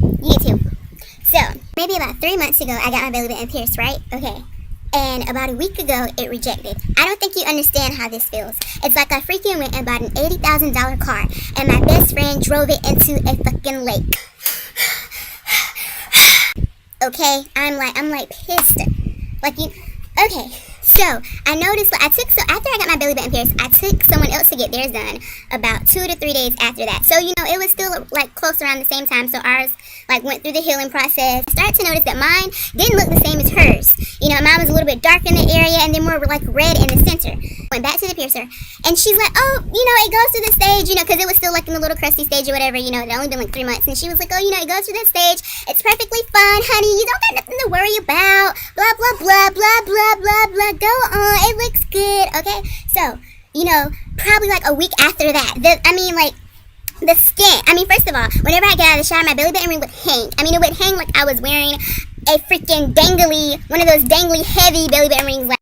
You get 2. So, maybe about 3 months ago, I got my belly button pierced, right? Okay. And about a week ago, it rejected. I don't think you understand how this feels. It's like I freaking went and bought an $80,000 car, and my best friend drove it into a fucking lake. Okay? I'm like pissed. Like, you... Okay. So, I noticed, like, after I got my belly button pierced, I took someone else to get theirs done about 2 to 3 days after that. So, you know, it was still, like, close around the same time, so ours, like, went through the healing process. I started to notice that mine didn't look the same as hers. You know, mine was a little bit dark in the area, and then more, like, red in the center. Went back to the piercer, and she's like, oh, you know, it goes through the stage, you know, because it was still, like, in the little crusty stage or whatever, you know, it had only been, like, 3 months, and she was like, oh, you know, it goes through that stage, it's perfectly fine, honey, you don't got nothing to worry about, blah, blah, blah, blah, blah, blah, blah, go on, it looks good, okay? So, you know, probably, like, a week after that, the skin, first of all, whenever I get out of the shower, my belly button ring would hang. It would hang like I was wearing a freaking dangly, one of those dangly heavy belly button rings, like,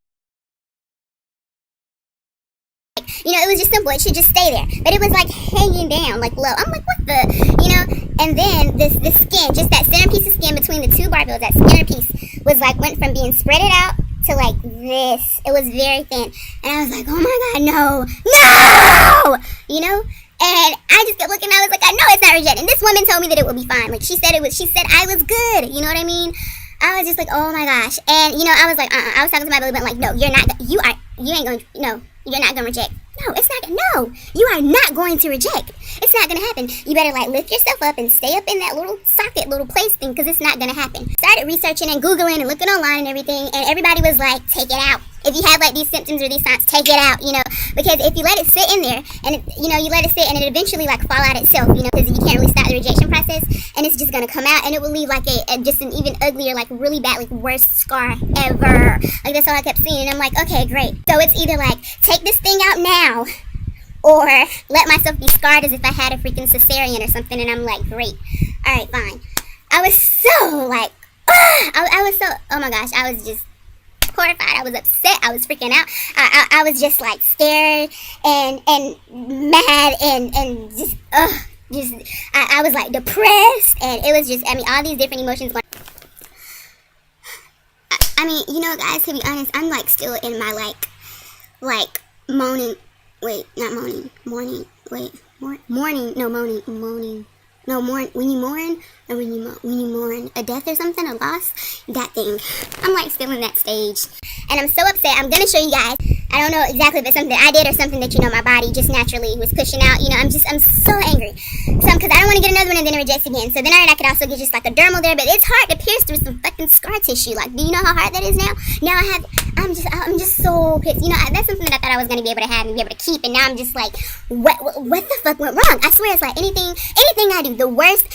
you know, it was just simple, it should just stay there, but it was like hanging down, like low. I'm like, what the, you know, and then this skin, just that centerpiece of skin between the 2 barbells, that centerpiece was like, went from being spreaded out to like this. It was very thin, and I was like, oh my god, no, you know. And I just kept looking, I was like, I know it's not rejected. And this woman told me that it would be fine. Like, she said I was good. You know what I mean? I was just like, oh my gosh. And, you know, I was like, I was talking to my belly button, like, no, you're not not going to reject. No, it's not, no, you are not going to reject. It's not going to happen. You better, like, lift yourself up and stay up in that little socket, little place thing, because it's not going to happen. Started researching and Googling and looking online and everything, and everybody was like, take it out. If you have, like, these symptoms or these signs, take it out, you know, because if you let it sit in there, and, you know, you let it sit, and it eventually, like, fall out itself, you know, because you can't really stop the rejection process, and it's just going to come out, and it will leave, like, just an even uglier, like, really bad, like, worst scar ever. Like, that's all I kept seeing, and I'm like, okay, great. So it's either, like, take this thing out now, or let myself be scarred as if I had a freaking cesarean or something, and I'm like, great. All right, fine. I was so, like, I was so, oh my gosh, I was just horrified. I was upset. I was freaking out. I was just like scared and mad and just I was like depressed, and it was just, all these different emotions going. You know, guys, to be honest, I'm like still in my like moaning. Wait, not moaning. Mourning. Wait, mourning. No, moaning. No, when you mourn, or when you mourn a death or something, a loss, that thing. I'm like still in that stage, and I'm so upset. I'm gonna show you guys. I don't know exactly if it's something I did or something that, you know, my body just naturally was pushing out. You know, I'm so angry. Because I don't want to get another one and then it rejects again. So then I could also get just like a dermal there, but it's hard to pierce through some fucking scar tissue. Like, do you know how hard that is now? Now I'm just so pissed. You know, that's something that I thought I was gonna be able to have and be able to keep, and now I'm just like, what the fuck went wrong? I swear it's like anything I do, the worst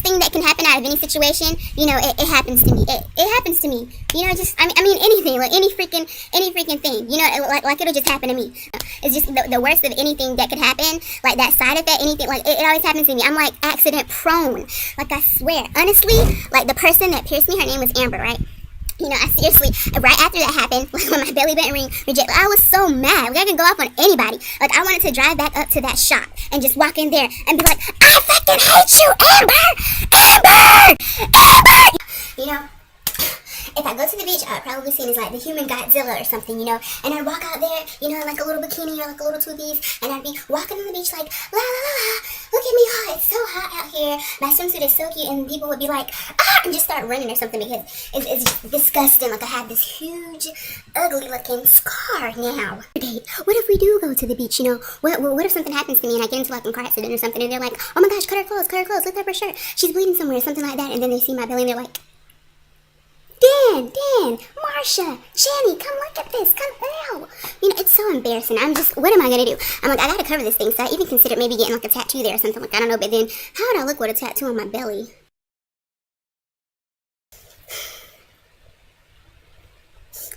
thing that can happen out of any situation, you know, it happens to me. It happens to me. You know, just anything, like any freaking thing. You know, like it'll just happen to me. It's just the worst of anything that could happen, like that side effect, anything, like it always happens to me. I'm like accident prone. Like, I swear, honestly, like the person that pierced me, her name was Amber, right? You know, I seriously, right after that happened, like when my belly button ring rejected, I was so mad. Like, I could go off on anybody. Like, I wanted to drive back up to that shop and just walk in there and be like, I fucking hate you, Amber! You know, if I go to the beach, I'd probably see it as like the human Godzilla or something, you know, and I'd walk out there, you know, in like a little bikini or like a little two-piece, and I'd be walking on the beach like, la la la la, look at me, oh, it's so hot out here, my swimsuit is so cute, and people would be like, ah, and just start running or something, because it's just disgusting. Like, I have this huge, ugly-looking scar now. What if we do go to the beach, you know, what if something happens to me and I get into like a car accident or something, and they're like, oh my gosh, cut her clothes, look at her shirt, she's bleeding somewhere, something like that, and then they see my belly and they're like, Dan, Marsha, Jenny, come look at this, come out. You know, it's so embarrassing. What am I going to do? I'm like, I got to cover this thing, so I even considered maybe getting like a tattoo there or something, like, I don't know, but then how would I look with a tattoo on my belly?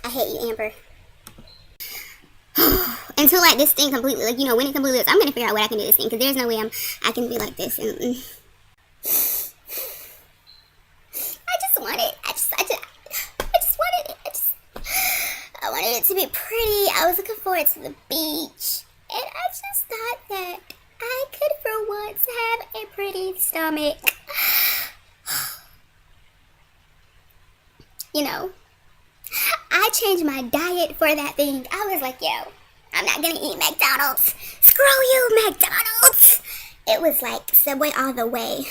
I hate you, Amber. Until like this thing completely, like, you know, when it completely is, I'm going to figure out what I can do with this thing, because there's no way I can be like this, and I wanted it to be pretty. I was looking forward to the beach, and I just thought that I could for once have a pretty stomach. you know, I changed my diet for that thing. I was like, yo, I'm not gonna eat McDonald's. Screw you, McDonald's. It was like Subway all the way.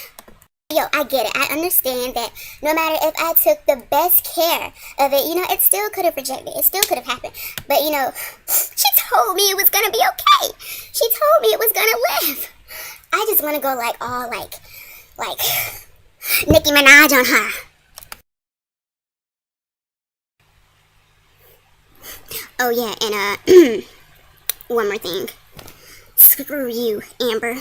Yo, I get it. I understand that no matter if I took the best care of it, you know, it still could have rejected. It still could have happened. But, you know, she told me it was going to be okay. She told me it was going to live. I just want to go like all like Nicki Minaj on her. Oh, yeah, and one more thing. Screw you, Amber.